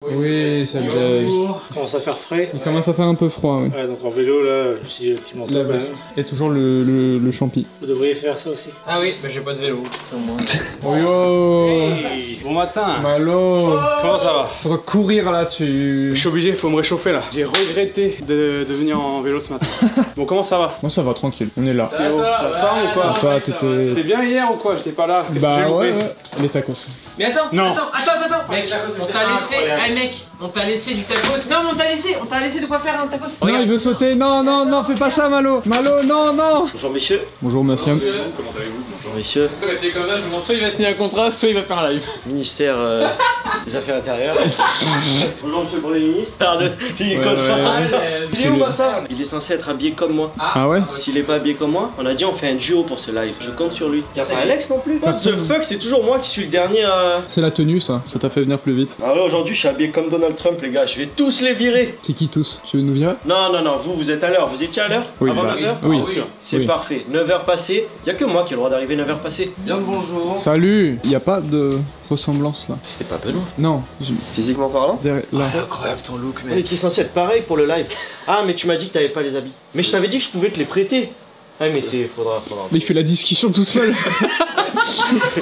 Oui, ça me commence à faire frais. Il commence à faire un peu froid, oui. Ouais, donc en vélo, là, j'ai le petit manteau. La veste. Et toujours le champi. Vous devriez faire ça aussi. Ah oui, mais j'ai pas de vélo, c'est au moins. Oui, oh Hey, bon matin. Malo. Comment ça va? Faut courir là, tu... Je suis obligé, faut me réchauffer là. J'ai regretté de venir en vélo ce matin. Bon, comment ça va? Moi ça va, tranquille, on est là. Théo, la forme ou quoi? Toi, t'étais... C'était bien hier ou quoi? J'étais pas là. Qu'est-ce que j'ai Bah loupé? ouais, les tacos. Mais attends, Non. attends, mec, on t'a laissé, hey mec, on t'a laissé du tacos. Non mais on t'a laissé de quoi faire un tacos. Non, il veut sauter, non, non, non, fais pas ça, Malo. Malo, non, non. Bonjour messieurs. Bonjour, monsieur. Comment allez-vous? Bonjour messieurs. C'est comme ça, je me montre, soit il va signer un contrat, soit il va faire un live. Ministère des Affaires intérieures. Bonjour monsieur le Premier ministre. Il est Ouais, comme ça. ouais. Il est où Massard? Il est censé être habillé comme moi. Ah ouais? S'il est pas habillé comme moi, on a dit on fait un duo pour ce live. Je compte sur lui. Y'a pas Alex non plus? What the fuck, c'est toujours moi qui suis le dernier à... C'est la tenue, ça t'a fait venir plus vite. Ah ouais, aujourd'hui je suis habillé comme Donald Trump les gars, je vais tous les virer. C'est qui tous? Tu veux nous virer? Non, non, non, vous êtes à l'heure, vous étiez à l'heure? Oui, Avant bah, 9h? oui. C'est Oui. parfait, 9h passées, y'a que moi qui ai le droit d'arriver 9h passées. Bien le bonjour. Salut. Y a pas de ressemblance là? C'était pas Benoît. Non, Physiquement parlant? là. Incroyable ton look mec. Mais qui est censé être pareil pour le live. Ah mais tu m'as dit que t'avais pas les habits. Mais je t'avais dit que je pouvais te les prêter. Ah mais faudra. Mais il fait la discussion tout seul.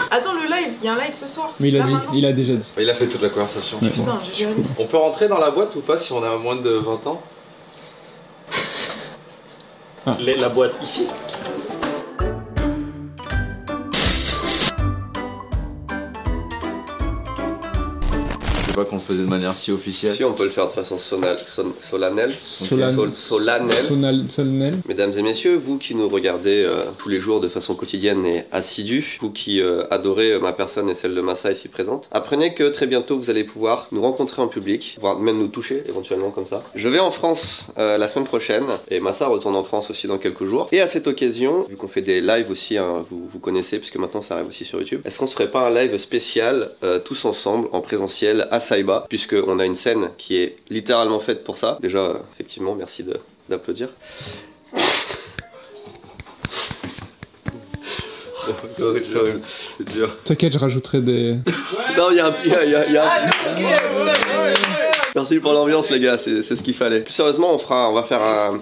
Attends, le live, il y a un live ce soir. Mais il a Là, dit, maintenant il a déjà dit. Il a fait toute la conversation. Ouais. Putain, j'ai déjà dit. On peut rentrer dans la boîte ou pas si on a moins de 20 ans? La boîte ici. Je sais pas qu'on le faisait de manière si officielle. Si on peut le faire de façon solennelle. Solennel. Mesdames et messieurs, vous qui nous regardez tous les jours de façon quotidienne et assidue, vous qui adorez ma personne et celle de Massa ici présente, apprenez que très bientôt vous allez pouvoir nous rencontrer en public, voire même nous toucher éventuellement comme ça. Je vais en France la semaine prochaine et Massa retourne en France aussi dans quelques jours. Et à cette occasion, vu qu'on fait des lives aussi, hein, vous connaissez puisque maintenant ça arrive aussi sur YouTube, est-ce qu'on se ferait pas un live spécial tous ensemble en présentiel à Saïba, puisqu'on a une scène qui est littéralement faite pour ça. Déjà, effectivement, merci d'applaudir. C'est horrible, c'est dur. T'inquiète, je rajouterai des... Non, il y a Merci pour l'ambiance les gars, c'est ce qu'il fallait. Plus sérieusement, on va faire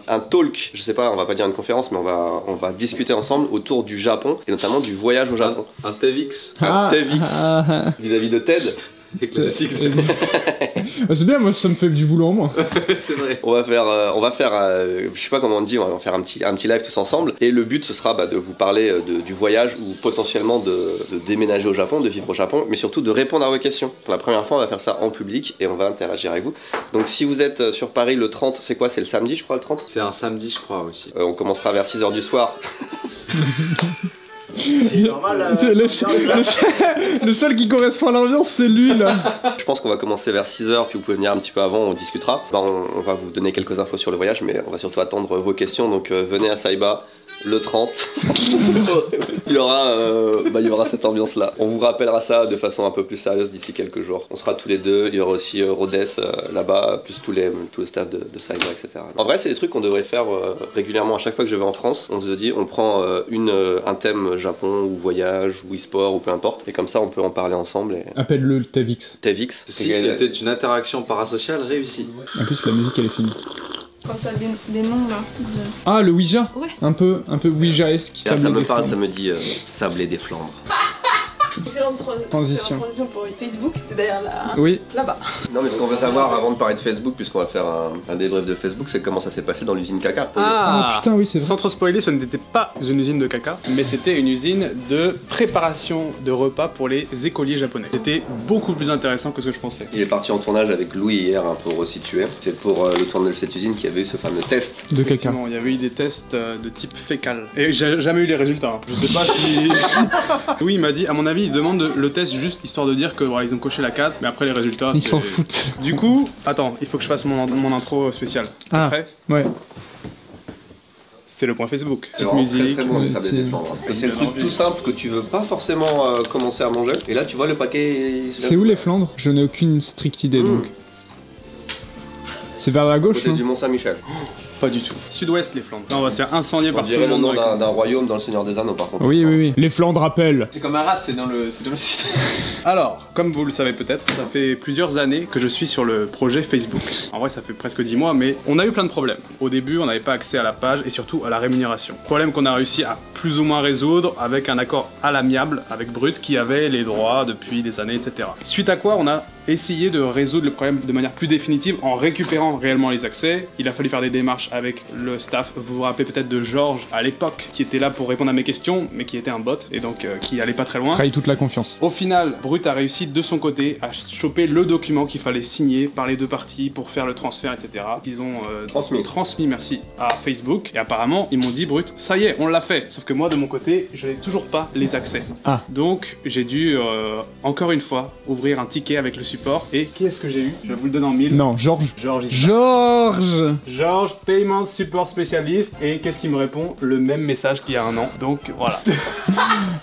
un talk, je sais pas, on va pas dire une conférence, mais on va discuter ensemble autour du Japon, et notamment du voyage au Japon. Un TEDx. Un TEDx vis-à-vis de TED. C'est bien, moi ça me fait du boulot en moins. C'est vrai. On va faire, je sais pas comment on dit, on va faire un petit live tous ensemble. Et le but ce sera de vous parler du voyage ou potentiellement de déménager au Japon, de vivre au Japon, mais surtout de répondre à vos questions. Pour la première fois, on va faire ça en public et on va interagir avec vous. Donc si vous êtes sur Paris le 30, c'est quoi? C'est le samedi, je crois, le 30? C'est un samedi, je crois aussi. On commencera vers 6h du soir. C'est normal Le seul qui correspond à l'ambiance, c'est lui là. Je pense qu'on va commencer vers 6h, puis vous pouvez venir un petit peu avant, on discutera. On va vous donner quelques infos sur le voyage, mais on va surtout attendre vos questions. Donc venez à Saïba le 30. il y aura cette ambiance là. On vous rappellera ça de façon un peu plus sérieuse d'ici quelques jours. On sera tous les deux, il y aura aussi Rhodes là-bas, plus tout le staff de Saïba, etc. En vrai c'est des trucs qu'on devrait faire régulièrement à chaque fois que je vais en France. On se dit, on prend un thème Japon ou voyage ou e-sport ou peu importe, et comme ça on peut en parler ensemble. Et... Appelle-le le TEDx. TEDx. Si, était une interaction parasociale réussie. En plus la musique elle est finie. Quand t'as des noms là. Ah le Ouija. Ouais. Un peu Ouija-esque. Là, ça me parle, ça me dit Sablé des Flandres. Excellente Transition. transition pour Facebook, t'es derrière Oui. là-bas. Non mais ce qu'on veut savoir avant de parler de Facebook, puisqu'on va faire un débrief de Facebook, c'est comment ça s'est passé dans l'usine caca. Ah putain oui c'est vrai. Sans trop spoiler, ce n'était pas une usine de caca, mais c'était une usine de préparation de repas pour les écoliers japonais. C'était beaucoup plus intéressant que ce que je pensais. Il est parti en tournage avec Louis hier, pour resituer. C'est pour le tournage de cette usine qu'il y avait eu ce fameux test. De caca. Effectivement, il y avait eu des tests de type fécal. Et j'ai jamais eu les résultats. Hein. Je sais pas si... Oui, il m'a dit, à mon avis, il demande le test juste histoire de dire que voilà, ils ont coché la case, mais après les résultats... Ils s'en foutent. Du coup, attends, il faut que je fasse mon intro spécial. Ah, Après, ouais. c'est le point Facebook. C'est Petite vraiment musique. très bon les ouais, sablés c'est- des Flandres. Et c'est le truc tout simple que tu veux pas forcément commencer à manger. Et là tu vois le paquet... C'est où les Flandres? Je n'ai aucune stricte idée donc. C'est vers la gauche, Côté non? du Mont Saint-Michel. Pas du tout. Sud-ouest les Flandres. Là on va se faire incendier On par tout dirait le le monde. nom dans les d'un royaume dans le Seigneur des Anneaux par contre. Oui, oui, oui. Les Flandres rappellent. C'est comme Arras, c'est dans le sud. Alors, comme vous le savez peut-être, ça fait plusieurs années que je suis sur le projet Facebook. En vrai, ça fait presque 10 mois, mais on a eu plein de problèmes. Au début, on n'avait pas accès à la page et surtout à la rémunération. Problème qu'on a réussi à plus ou moins résoudre avec un accord à l'amiable avec Brut qui avait les droits depuis des années, etc. Suite à quoi, on a essayé de résoudre le problème de manière plus définitive en récupérant réellement les accès. Il a fallu faire des démarches avec le staff. Vous vous rappelez peut-être de Georges à l'époque, qui était là pour répondre à mes questions, mais qui était un bot et donc qui allait pas très loin. Trahit toute la confiance. Au final, Brut a réussi de son côté à choper le document qu'il fallait signer par les deux parties pour faire le transfert, etc. Ils ont transmis, merci, à Facebook. Et apparemment, ils m'ont dit, Brut, ça y est, on l'a fait. Sauf que moi, de mon côté, je n'ai toujours pas les accès. Ah. Donc, j'ai dû, encore une fois, ouvrir un ticket avec le support. Et qu'est-ce que j'ai eu? Je vous le donne en mille. Non, Georges. Georges. Georges Payment Support Specialist. Et qu'est-ce qu'il me répond? Le même message qu'il y a un an. Donc, voilà.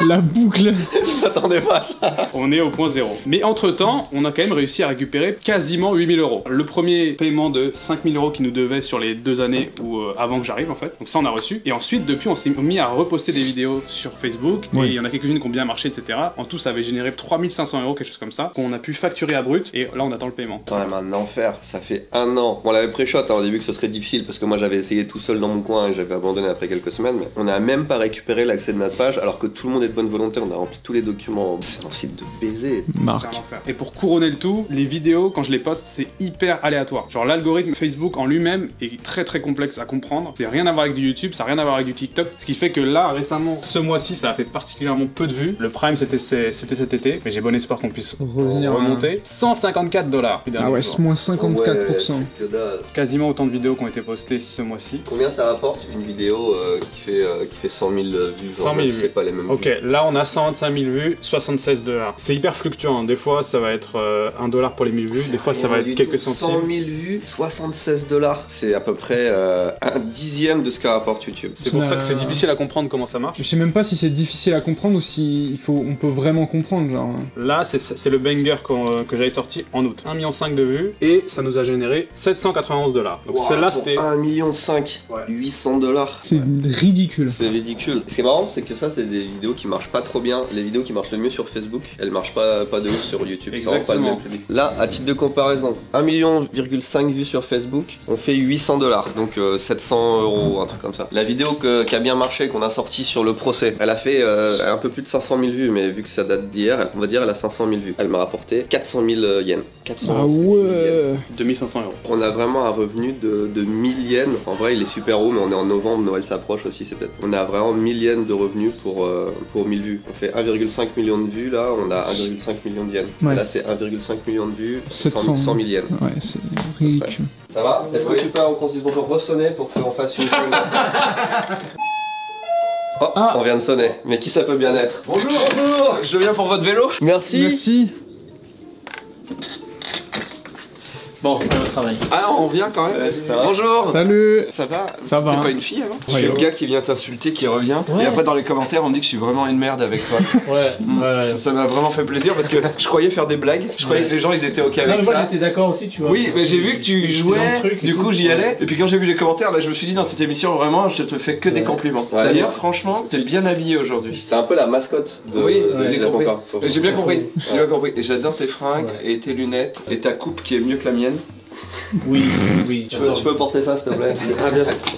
La boucle. Je m'attendais pas à ça. On est au point zéro. Mais entre-temps, on a quand même réussi à récupérer quasiment 8000 €. Le premier paiement de 5000 € qui nous devait sur les 2 années ou avant que j'arrive en fait. Donc ça on a reçu. Et ensuite, depuis, on s'est mis à reposter des vidéos sur Facebook. Oui. Et il y en a quelques-unes qui ont bien marché, etc. En tout, ça avait généré 3500 €, quelque chose comme ça, qu'on a pu facturer à Brut. Et là, on attend le paiement. Quand même un enfer, ça fait un an. On l'avait pré-shot hein, au début que ce serait difficile parce que moi j'avais essayé tout seul dans mon coin et j'avais abandonné après quelques semaines. Mais on n'a même pas récupéré l'accès de notre page alors que tout le monde est de bonne volonté. On a rempli tous les documents. C'est un site de baiser. Marc. C'est un enfer. Et pour couronner le tout, les vidéos, quand je les poste, c'est hyper aléatoire. Genre l'algorithme Facebook en lui-même est très très complexe à comprendre. C'est rien à voir avec du YouTube, ça n'a rien à voir avec du TikTok. Ce qui fait que là, récemment, ce mois-ci, ça a fait particulièrement peu de vues. Le Prime, c'était cet été, mais j'ai bon espoir qu'on puisse remonter. 154 $. Ah ouais, moins 54%. Ouais, que dalle. Quasiment autant de vidéos qui ont été postées ce mois-ci. Combien ça rapporte une vidéo qui fait 100 000 vues? 100 000 vues. C'est pas les mêmes Ok, vues. là on a 125 000 vues, 76 $. C'est hyper fluctuant. Des fois, ça va être 1 $ pour les 1000 vues. Des fois, ça va être quelques 100 centimes. 000 vues, 76 $. C'est à peu près un dixième de ce que rapporte YouTube. C'est pour ça que c'est difficile à comprendre comment ça marche. Je sais même pas si c'est difficile à comprendre ou si on peut vraiment comprendre, genre. Là, c'est le banger que j'avais sorti en août. 1,5 million de vues et ça nous a généré 791 $. Donc Wow, celle-là, pour c'était... 1,5 million, Ouais. 800 $. C'est ridicule. C'est ridicule. Ce qui est marrant, c'est que ça, c'est des vidéos qui marchent pas trop bien. Les vidéos qui marchent le mieux sur Facebook, elles marchent pas de ouf sur YouTube. Ça rend pas le même public. Là, à titre de comparaison, 1,5 million vues sur Facebook, on fait 800 $. Donc 700 €, un truc comme ça. La vidéo qui a bien marché, qu'on a sortie sur le procès, elle a fait un peu plus de 500 000 vues, mais vu que ça date d'hier, on va dire elle a 500 000 vues. Elle m'a rapporté 400 000 yens. 400 Ah 000 ouais. yens. 2500 €. On a vraiment un revenu de 1000 yens. En vrai, il est super haut, mais on est en novembre, Noël s'approche aussi, c'est peut-être. On a vraiment 1000 yens de revenus pour 1000 vues. On fait 1,5 million de vues, là, on a 1,5 million de yens. Ouais. Là, c'est 1,5 million de vues, 700 100 000 yens. Ouais, c'est ridicule. Ça va? Est-ce que tu peux, qu'on se dise bonjour, ressonner pour qu'on fasse une Oh, Ah. on vient de sonner. Mais qui ça peut bien être? Bonjour, je viens pour votre vélo. Merci. Merci. Bon, on va au travail. Ah, on vient quand même. Ça va? Bonjour. Salut. Ça va? Ça va. T'es pas une fille avant? Je Ouais. suis le gars qui vient t'insulter, qui revient. Ouais. Et après dans les commentaires on me dit que je suis vraiment une merde avec toi. Ouais, Ça m'a vraiment fait plaisir parce que je croyais faire des blagues. Je croyais que les gens ils étaient ok Non, avec mais moi ça. j'étais d'accord aussi, tu vois. Oui, mais j'ai vu que tu J'étais jouais, dans le truc et du tout. coup j'y Ouais. allais. Et puis quand j'ai vu les commentaires, là je me suis dit dans cette émission vraiment je te fais que des compliments. Ouais. D'ailleurs franchement t'es bien habillé aujourd'hui. C'est un peu la mascotte de. Oui, de j'ai Gilles compris. Pompard. J'ai bien compris. J'ai bien compris. Et j'adore tes fringues Ouais. et tes lunettes et ta coupe qui est mieux que la mienne. Oui, oui, tu vois. Je peux porter ça, s'il te plaît? Ah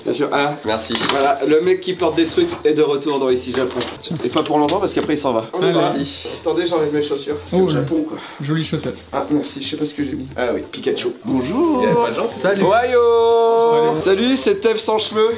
bien sûr. Ah. Merci. Voilà, le mec qui porte des trucs est de retour dans Ici Japon. Et pas pour longtemps parce qu'après il s'en va. On est Allez. parti. Attendez, j'enlève mes chaussures. C'est Oh, le Japon quoi. Jolie chaussette. Ah merci, je sais pas ce que j'ai mis. Ah oui, Pikachu. Bonjour. Il y avait pas de gens? Salut. Wayo. Salut, c'est Tev sans cheveux.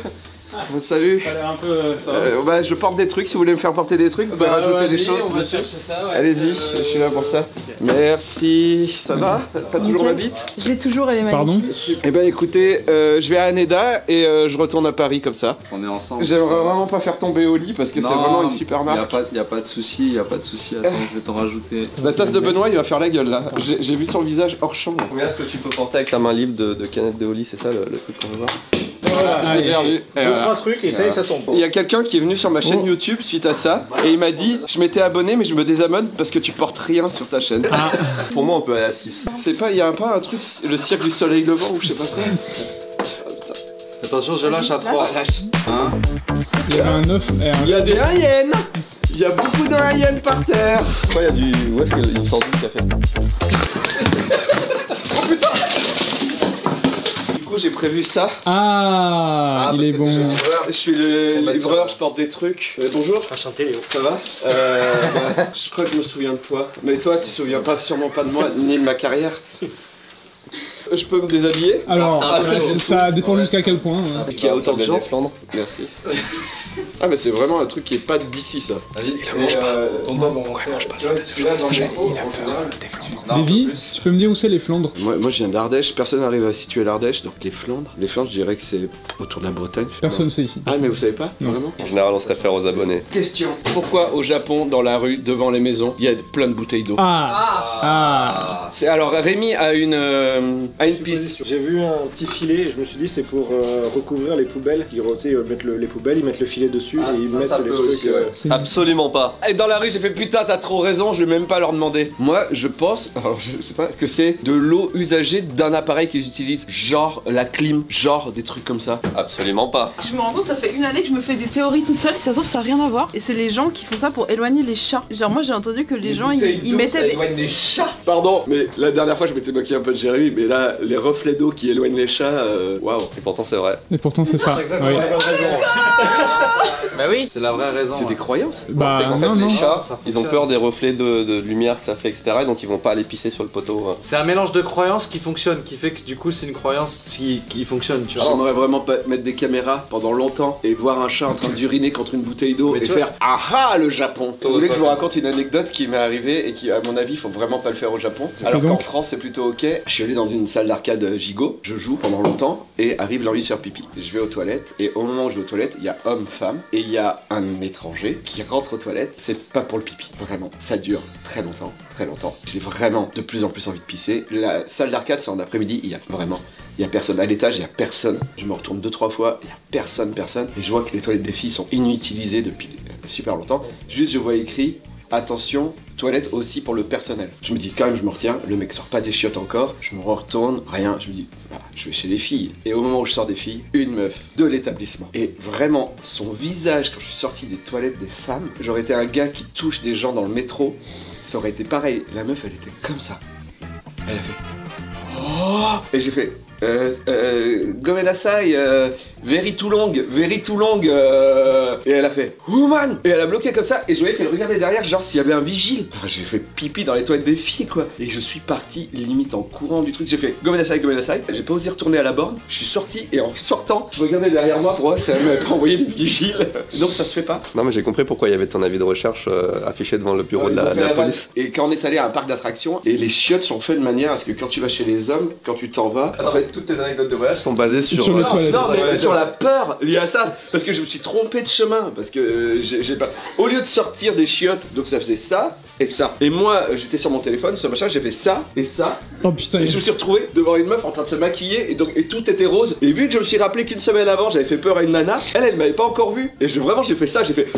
Salut. Ça a l'air un peu... Bah, je porte des trucs, si vous voulez me faire porter des trucs, vous pouvez rajouter des choses. On va monsieur. chercher ça, ouais. Allez-y, je suis là pour ça. Merci. Ça va? T'as toujours ma bite? Je l'ai toujours, elle est Pardon? magnifique. Eh ben écoutez, je vais à Haneda et je retourne à Paris comme ça. On est ensemble. J'aimerais vraiment pas faire tomber au lit parce que c'est vraiment une super marque. Y a pas de souci, y a pas de souci. Attends, je vais t'en rajouter. La tasse de Benoît, il va faire la gueule là. J'ai vu son visage hors champ. Combien est-ce que tu peux porter avec ta main libre de canette de Oli? C'est ça le truc qu'on veut voir? Voilà, j'ai perdu. Et voilà. Un truc et ça tombe. Il y a quelqu'un qui est venu sur ma chaîne YouTube suite à ça et il m'a dit je m'étais abonné mais je me désabonne parce que tu portes rien sur ta chaîne. Pour moi, on peut aller à 6. C'est pas, il y a pas un truc, le cirque du soleil levant ou je sais pas quoi. Attention, je lâche à 3. Il y a un 9 et un. Il y a des hyènes. Il y a beaucoup de hyènes par terre. Pourquoi il y a du. Où est-ce qu'il sort du café? Du coup, j'ai prévu ça. Ah, il est bon. Je suis le livreur, je porte des trucs. Bonjour. Enchanté Léo. Ça va Je crois que je me souviens de toi. Mais toi, tu te souviens pas, sûrement pas de moi, ni de ma carrière. Je peux me déshabiller? Alors, ça dépend jusqu'à quel point. Hein. Il y a autant de gens. Flandre. Merci. Ah mais c'est vraiment un truc qui est pas d'ici ça. Vas-y, Il la mange pas. Pourquoi il mange pas ça? Lévi, tu peux me dire où c'est les Flandres? Moi je viens d'Ardèche, personne n'arrive à situer l'Ardèche, donc les Flandres. Les Flandres, je dirais que c'est autour de la Bretagne. Personne sait ici. Ah mais vous savez pas? Non. Vraiment? En général, on se réfère aux abonnés. Question. Pourquoi au Japon, dans la rue, devant les maisons, il y a plein de bouteilles d'eau? Ah. C'est alors Rémi a une piste. J'ai vu un petit filet et je me suis dit c'est pour recouvrir les poubelles. Ils mettent les poubelles, ils mettent le filet dessus et ils mettent les trucs. Aussi, ouais. C'est- Absolument pas. Et dans la rue, j'ai fait putain, t'as trop raison, je vais même pas leur demander. Moi, je pense, alors je sais pas, que c'est de l'eau usagée d'un appareil qu'ils utilisent, genre la clim, genre des trucs comme ça. Absolument pas. Je me rends compte, ça fait une année que je me fais des théories toute seule, ça se trouve ça n'a rien à voir. Et c'est les gens qui font ça pour éloigner les chats. Genre moi j'ai entendu que les gens ils mettaient des... des chats. Pardon, mais la dernière fois je m'étais moqué un peu de Jérémy, mais là, les reflets d'eau qui éloignent les chats, waouh. Et pourtant, c'est vrai. Et pourtant, c'est ça. Oui. Bah oui, c'est la vraie raison. C'est des croyances. Bah, C'est qu'en fait, non. les chats, ça ils ont fonctionne. peur des reflets de lumière que ça fait, etc. Et donc, ils vont pas aller pisser sur le poteau. C'est un mélange de croyances qui fonctionne, qui fait que du coup c'est une croyance qui fonctionne, tu vois. J'aimerais vraiment pas mettre des caméras pendant longtemps et voir un chat en train d'uriner contre une bouteille d'eau Mais et tu vois- faire ah le Japon. Vous voulez que je vous pas raconte une anecdote qui m'est arrivée et qui, à mon avis, faut vraiment pas le faire au Japon. Alors donc qu'en France, c'est plutôt ok. Je suis allé dans une salle d'arcade gigot, je joue pendant longtemps et arrive l'envie de faire pipi. Je vais aux toilettes et au moment où je vais aux toilettes, il y a homme, femme et il y a un étranger qui rentre aux toilettes. C'est pas pour le pipi, vraiment. Ça dure très longtemps, très longtemps. J'ai vraiment de plus en plus envie de pisser. La salle d'arcade, c'est en après-midi, il y a personne. À l'étage, il y a personne. Je me retourne 2-3 fois, il y a personne. Et je vois que les toilettes des filles sont inutilisées depuis super longtemps. Juste, je vois écrit attention, toilette aussi pour le personnel. Je me dis quand même, je me retiens, le mec sort pas des chiottes encore. Je me retourne, rien. Je me dis, voilà, je vais chez les filles. Et au moment où je sors des filles, une meuf de l'établissement. Et vraiment, son visage, quand je suis sorti des toilettes des femmes, j'aurais été un gars qui touche des gens dans le métro. Ça aurait été pareil. La meuf, elle était comme ça. Elle a fait. Oh! Et j'ai fait. Gomenasai, very too long. Et elle a fait woman. Et elle a bloqué comme ça. Et je voyais qu'elle regardait derrière, genre s'il y avait un vigile. Enfin, j'ai fait pipi dans les toilettes des filles, quoi. Et je suis parti limite en courant du truc. J'ai fait Gomenasai. J'ai pas osé retourner à la borne. Je suis sorti et en sortant, je regardais derrière moi pour voir si elle m'avait pas envoyé le vigile. Donc ça se fait pas. Non, mais j'ai compris pourquoi il y avait ton avis de recherche affiché devant le bureau de la police. Et quand on est allé à un parc d'attractions, et les chiottes sont faites de manière à ce que quand tu vas chez les hommes, quand tu t'en vas, En fait, toutes tes anecdotes de voyage sont basées sur. Sur le toilette. non, mais sur la peur liée à ça, parce que je me suis trompé de chemin, parce que j'ai pas. Au lieu de sortir des chiottes, donc ça faisait ça et ça. Et moi, j'étais sur mon téléphone, sur machin, j'ai fait ça et ça. Oh putain, Et je me suis retrouvé devant une meuf en train de se maquiller et tout était rose. Et vu que je me suis rappelé qu'une semaine avant, j'avais fait peur à une nana, elle m'avait pas encore vu. Et vraiment, j'ai fait ça, j'ai fait.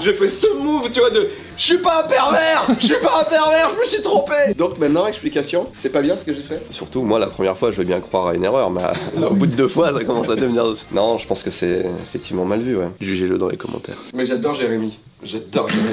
J'ai fait ce move, tu vois, de je suis pas un pervers, je me suis trompé. Donc maintenant, explication, c'est pas bien ce que j'ai fait. Surtout, moi, la première fois, je vais bien croire à une erreur, mais au bout de 2 fois, ça commence à devenir. Non, je pense que c'est effectivement mal vu, ouais. Jugez-le dans les commentaires. Mais j'adore Jérémy. J'adore Jérémy.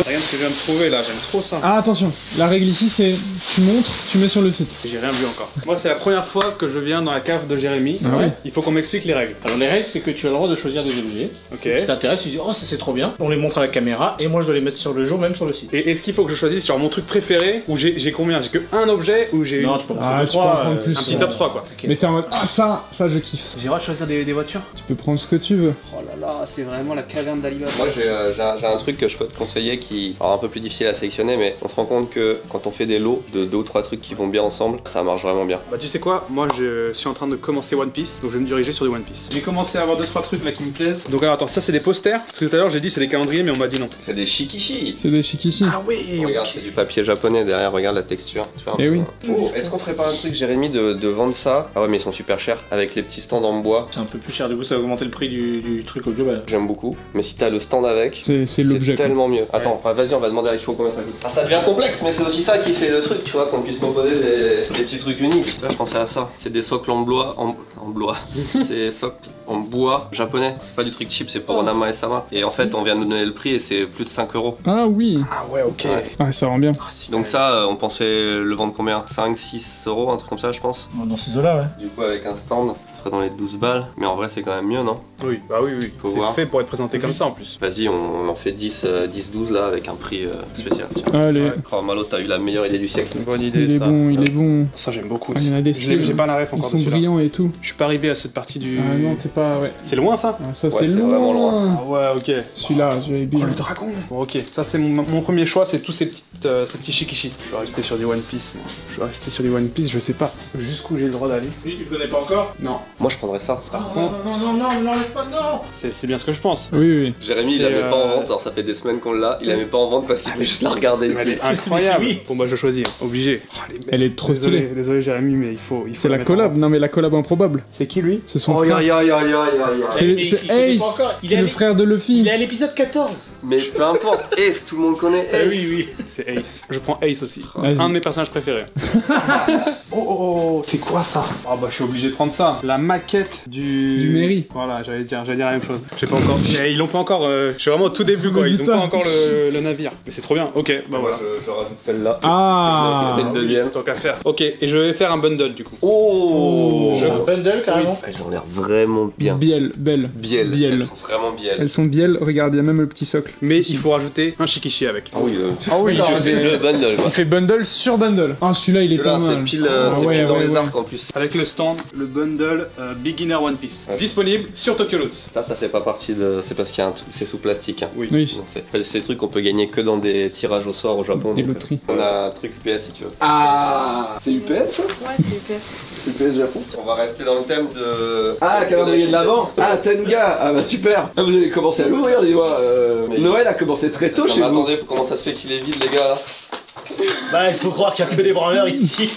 Regarde ce que je viens de trouver là, j'aime trop ça. Ah, attention, la règle ici c'est tu montres, tu mets sur le site. J'ai rien vu encore. Moi, c'est la première fois que je viens dans la cave de Jérémy. Ah ouais. Il faut qu'on m'explique les règles. Alors les règles, c'est que tu as le droit de choisir des objets. Ok. Si t'intéresse, tu dis oh ça c'est trop bien. On les montre à la caméra et moi je dois les mettre sur le jour, même sur le site. Et est-ce qu'il faut que je choisisse genre mon truc préféré ou j'ai combien? J'ai que un objet ou j'ai Non, tu peux en Ah, prendre tu peux en trois, prendre plus. un petit top 3 quoi. Mais t'es en mode ah ça je kiffe. J'ai le droit de choisir des voitures? Tu peux prendre ce que tu veux. Oh là là, c'est vraiment la caverne d'Alibaba. Moi j'ai un truc que je peux te conseiller qui est un peu plus difficile à sélectionner, mais on se rend compte que quand on fait des lots de 2 ou 3 trucs qui vont bien ensemble, ça marche vraiment bien. Bah tu sais quoi, moi je suis en train de commencer One Piece, donc je vais me diriger sur du One Piece. J'ai commencé à avoir 2-3 trucs là qui me plaisent. Donc alors attends, ça c'est des posters, parce que tout à l'heure j'ai dit c'est des calendriers mais on m'a dit non. C'est des shikishi. C'est des shikishi. Ah oui. Regarde, c'est du papier japonais derrière, regarde la texture. Tu vois, Eh oui. Oh, est-ce qu'on ferait pas un truc, Jérémy, de vendre ça? Ah ouais, mais ils sont super chers, avec les petits stands en bois. C'est un peu plus cher, du coup ça va augmenter le prix du truc au global. J'aime beaucoup, mais si t'as le stand avec, C'est l'objet. quoi. tellement mieux. Attends, vas-y, on va demander à Kifo combien ça coûte. Ah, ça devient complexe, mais c'est aussi ça qui fait le truc, tu vois, qu'on puisse proposer des petits trucs uniques. Là, je pensais à ça. C'est des socles en bois, c'est socles en bois japonais. C'est pas du truc cheap, c'est pour Onama et Sama. Et en fait, on vient de nous donner le prix et c'est plus de 5 €. Ah oui. Ah ouais, ok. Ah, ça rend bien. Donc ça, on pensait le vendre combien? 5-6 €, un truc comme ça, je pense. Dans ces eaux-là, ouais. Du coup, avec un stand, ça ferait dans les 12 balles. Mais en vrai, c'est quand même mieux, non? Oui, bah oui. Faut C'est voir. fait pour être présenté comme ça en plus. Vas-y, on en fait 10-12 là, avec un prix spécial. Tiens. Allez. Ouais. Oh, Malo, t'as eu la meilleure idée du siècle. Bonne idée Il est ça. bon, il est bon. Ça j'aime beaucoup Ah, aussi. il y en a des J'ai pas la ref Ils encore sont dessus là. brillants et tout. Je suis pas arrivé à cette partie du... Ah non, t'es pas. Ouais. C'est loin ça? Ah, ça, Ouais, c'est c'est vraiment loin. Ah ouais, ok. Celui-là, je l'avais bien. dragon. Bon ok, ça c'est mon premier choix, c'est tous ces petits shikishi. Je vais rester sur du One Piece moi. Je vais rester sur du One Piece, je sais pas jusqu'où j'ai le droit d'aller. Oui, tu le connais pas encore? Non. Moi, je prendrais ça. Par contre, Non, l'enlève pas, non! c'est bien ce que je pense. Oui, oui. Jérémy, il la C'est, met pas en vente, alors ça fait des semaines qu'on l'a. Il la met pas en vente parce qu'il veut juste la regarder Elle ici. est incroyable. Mais c'est Bon bah je choisis, obligé. Oh, Elle est trop Désolé, stylée. Désolé Jérémy, mais il faut C'est la mettre en collab. vente. Non, mais la collab improbable. C'est qui lui? C'est son Oh, frère. aïe. C'est Mais il connaît Ace. pas encore. Il C'est est le allé- frère de Luffy. Il est à l'épisode 14. Mais peu importe, Ace, tout le monde connaît Ace. Oui. C'est Ace. Je prends Ace aussi. Vas-y. Un de mes personnages préférés. Oh, c'est quoi ça? Ah bah je suis obligé de prendre ça. La maquette du Mairie. Voilà, j'allais dire la même chose. J'ai pas encore. Ils l'ont pas encore. Je suis vraiment au tout début quoi. Mais Ils ont putain. pas encore le navire. Mais c'est trop bien. Ok, bah voilà. Je rajoute celle-là. Ah. Et le deuxième. Tant qu'à faire. Ok, et je vais faire un bundle du coup. Oh, Un bundle carrément. elles ont l'air vraiment bien. Biel, belle. Biel. Biel. Elles sont vraiment bielles. Elles sont biel. Regarde, il y a même le petit socle. Mais il faut rajouter un shikishi avec. Ah oui, Ah oui, je fais le bundle quoi. On fait bundle sur bundle. Ah, celui-là, il est pas Celui-là, mal. c'est pile, Ah, c'est ouais, pile dans ouais, les ouais. arcs en plus. Avec le stand, le bundle Beginner One Piece. Ouais. Disponible sur Tokyo Loot. Ça fait pas partie de. C'est parce qu'il y a un truc. C'est sous plastique. Hein. Oui. Oui. Donc, c'est des trucs qu'on peut gagner que dans des tirages au sort au Japon. Des donc, loteries. on a un truc UPS si tu veux. Ah, c'est UPS ça? Ouais, c'est UPS. UPS Japon. On va rester dans le thème de. Ah, calendrier de l'avant. Ah, Tenga. Ah bah super. Ah, vous avez commencé à l'ouvrir, dis-moi. Noël a commencé très tôt Non, chez mais vous. attendez, comment ça se fait qu'il est vide les gars là? Bah, il faut croire qu'il y a que des branleurs ici.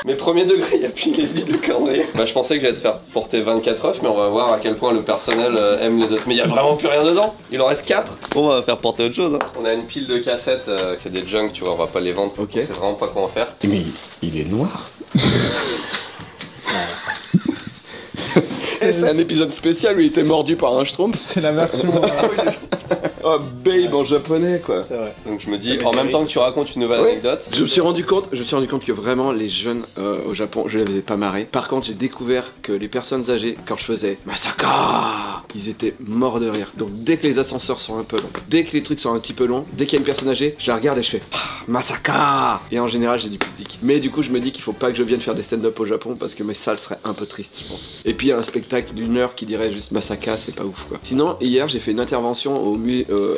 Mais premier degré, il y a plus les vides le calendrier. Bah je pensais que j'allais te faire porter 24 œufs, mais on va voir à quel point le personnel aime les œufs. Mais il y a vraiment plus rien dedans. Il en reste 4. Bon, on va faire porter autre chose. Hein. On a une pile de cassettes, c'est des junk, tu vois, on va pas les vendre. Ok. On sait vraiment pas quoi en faire. Mais il est noir. C'est un épisode spécial où il était mordu par un schtroumpf. C'est la version. Oh, babe en japonais quoi. C'est vrai. Donc je me dis, en même temps que tu racontes une nouvelle Ouais. anecdote. Je me suis rendu compte que vraiment les jeunes au Japon, je les faisais pas marrer. Par contre, j'ai découvert que les personnes âgées, quand je faisais Masaka, ils étaient morts de rire. Donc dès que les ascenseurs sont un peu longs, dès que les trucs sont un petit peu longs, dès qu'il y a une personne âgée, je la regarde et je fais Masaka. Et en général, j'ai du public. Mais du coup, je me dis qu'il faut pas que je vienne faire des stand-up au Japon parce que mes salles seraient un peu tristes, je pense. Et puis un spectacle d'une heure qui dirait juste Masaka, c'est pas ouf quoi. Sinon, hier, j'ai fait une intervention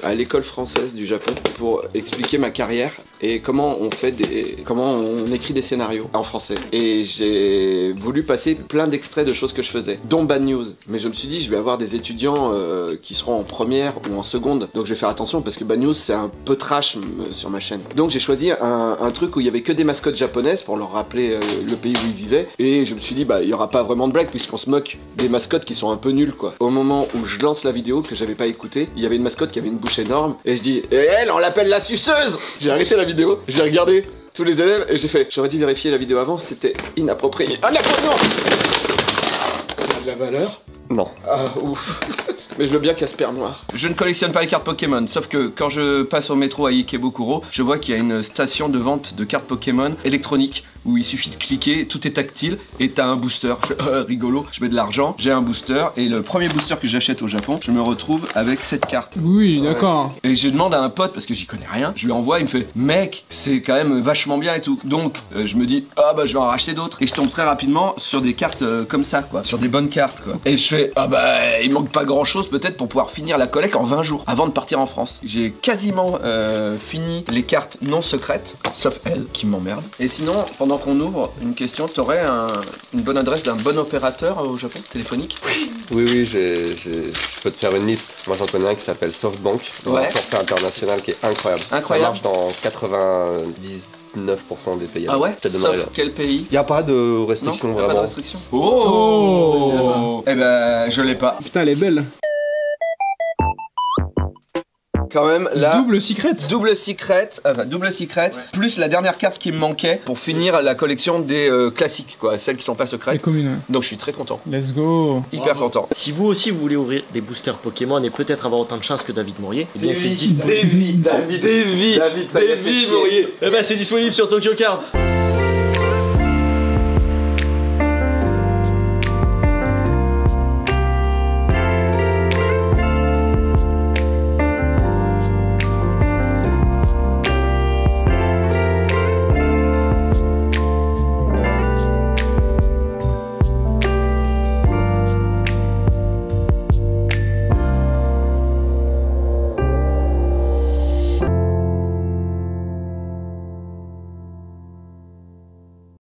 à l'école française du Japon pour expliquer ma carrière et comment on écrit des scénarios en français. Et j'ai voulu passer plein d'extraits de choses que je faisais, dont Bad News. Mais je me suis dit, je vais avoir des étudiants qui seront en première ou en seconde, donc je vais faire attention parce que Bad News c'est un peu trash sur ma chaîne. Donc j'ai choisi un truc où il y avait que des mascottes japonaises pour leur rappeler le pays où ils vivaient. Et je me suis dit, bah il y aura pas vraiment de blague puisqu'on se moque des mascottes qui sont un peu nulles quoi. Au moment où je lance la vidéo que j'avais pas écoutée, il y avait une mascotte qui avait une bouche énorme et je dis, et elle, on l'appelle la suceuse. J'ai arrêté la vidéo, j'ai regardé tous les élèves et j'ai fait, j'aurais dû vérifier la vidéo avant, c'était inapproprié. Ah non, ça a de la valeur. Non. Ah ouf. Mais je veux bien Casper noir. Je ne collectionne pas les cartes Pokémon, sauf que quand je passe au métro à Ikebukuro, je vois qu'il y a une station de vente de cartes Pokémon électroniques où il suffit de cliquer, tout est tactile et t'as un booster. Rigolo, je mets de l'argent, j'ai un booster et le premier booster que j'achète au Japon, je me retrouve avec cette carte. Oui, d'accord. Et je demande à un pote, parce que j'y connais rien, je lui envoie, il me fait mec, c'est quand même vachement bien et tout. Donc je me dis, ah bah je vais en racheter d'autres. Et je tombe très rapidement sur des cartes comme ça, quoi, sur des bonnes cartes, quoi. Et je fais, ah bah il manque pas grand chose peut-être pour pouvoir finir la collecte en 20 jours avant de partir en France. J'ai quasiment fini les cartes non secrètes, sauf elle qui m'emmerde. Et sinon, pendant qu'on ouvre, une question, t'aurais une bonne adresse d'un bon opérateur au Japon, téléphonique? Oui, je peux te faire une liste. Moi j'en connais un qui s'appelle SoftBank, dans un forfait international qui est incroyable. Incroyable. Ça marche dans 99% des pays. Ah ouais? Sauf quel pays? Il n'y a pas de restriction non, vraiment. Pas de restriction. Oh, eh ben, je l'ai pas. Putain, elle est belle. Quand même, là. Double secret. Double secret, plus la dernière carte qui me manquait pour finir la collection des classiques, quoi, celles qui sont pas Les secrètes. communes. Donc je suis très content. Let's go. Hyper content. Si vous aussi vous voulez ouvrir des boosters Pokémon et peut-être avoir autant de chance que David Mourier, eh bien c'est disponible. David Mourier. Eh ben c'est disponible sur Tokyo Cards.